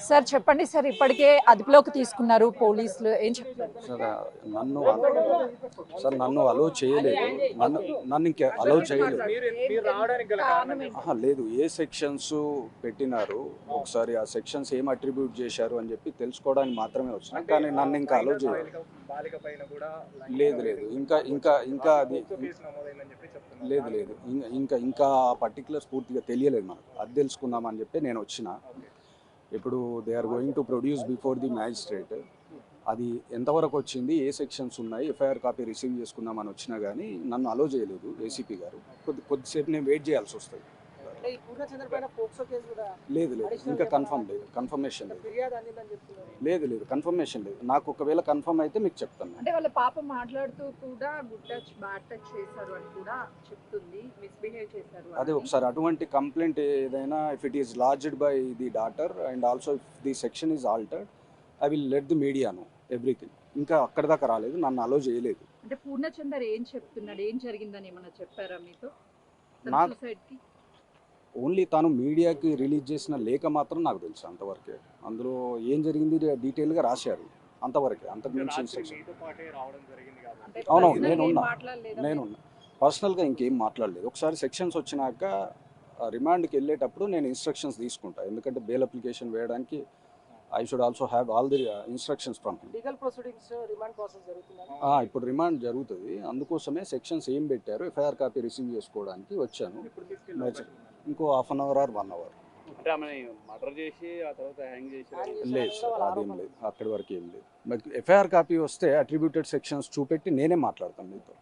Sir చెప్పండి sir, ఇప్పటికే అదుపులోకి తీసుకున్నారు పోలీసులు, ఏం చెప్తారు? సార్ నన్ను నన్ను అలో చేయలేదు. నన్ను ఇంకా అలో చేయలేదు. లేదు, ఏ సెక్షన్స్ పెట్టినారు ఒకసారి ఆ సెక్షన్స్ ఏం అట్రిబ్యూట్ చేశారు అని చెప్పి తెలుసుకోవడానికి మాత్రమే వచ్చిన, కానీ నన్ను ఇంకా అలో చేయలేదు. లేదు లేదు ఇంకా ఇంకా ఇంకా అది లేదు లేదు ఇంకా ఇంకా పర్టికులర్స్ పూర్తిగా తెలియలేదు మనకు. అది తెలుసుకుందామని చెప్పి నేను వచ్చిన. ఇప్పుడు they are going to produce before the magistrate. అది ఎంతవరకు వచ్చింది, ఏ సెక్షన్స్ ఉన్నాయి, ఎఫ్ఐఆర్ కాపీ రిసీవ్ చేసుకుందామని వచ్చినా కానీ నన్ను అలో చేయలేదు ఏసీపీ గారు. కొద్దిసేపు నేను వెయిట్ చేయాల్సి వస్తుంది. లేదు లేదు ఇంకా కన్ఫర్మేషన్ లేదు లేదు కన్ఫర్మేషన్ లేదు. నాకు ఒకవేళ కన్ఫర్మ్ అయితే మీకు చెప్తాను. అంటే వాళ్ళ పాప మాట్లాడుతూ కూడా గుడ్ టచ్ బ్యాడ్ టచ్ చేశారు అని కూడా చెప్తుంది, మిస్బిహేవ్ చేశారు. అదే ఒకసారి అటువంటి కంప్లైంట్ ఏదైనా if it is lodged by the daughter and also if the section is altered, I will let the media know everything. ఇంకా అక్కడ దాకా రాలేదు, నన్ను అలో చేయలేదు. అంటే పూర్ణచందర్ ఏం చెప్తున్నాడు, ఏం జరిగిందని ఏమన్నా చెప్పారా మీతో? నాకు ఓన్లీ తాను మీడియాకి రిలీజ్ చేసిన లేఖ మాత్రం నాకు తెలుసు అంతవరకే. అందులో ఏం జరిగింది డీటెయిల్గా రాశారు అంతవరకే, అంతకు మించి ఇన్స్ట్రక్షన్. అవునవును నేనున్నా పర్సనల్గా ఇంకేం మాట్లాడలేదు. ఒకసారి సెక్షన్స్ వచ్చినాక రిమాండ్కి వెళ్ళేటప్పుడు నేను ఇన్స్ట్రక్షన్స్ తీసుకుంటా, ఎందుకంటే బెయిల్ అప్లికేషన్ వేయడానికి I should also have all the instructions from him. ఇప్పుడు రిమాండ్ జరుగుతుంది, అందుకోసమే సెక్షన్స్ ఏం పెట్టారు ఎఫ్ఐఆర్ కాపీ రిసీవ్ చేసుకోవడానికి వచ్చాను. ఇంకో half an hour or 1 hour. లేదు సార్, అదేం లేదు, అక్కడి వరకు ఏం లేదు. ఎఫ్ఐఆర్ కాపీ వస్తే అట్రిబ్యూటెడ్ సెక్షన్స్ చూపెట్టి నేనే మాట్లాడతాను మీతో.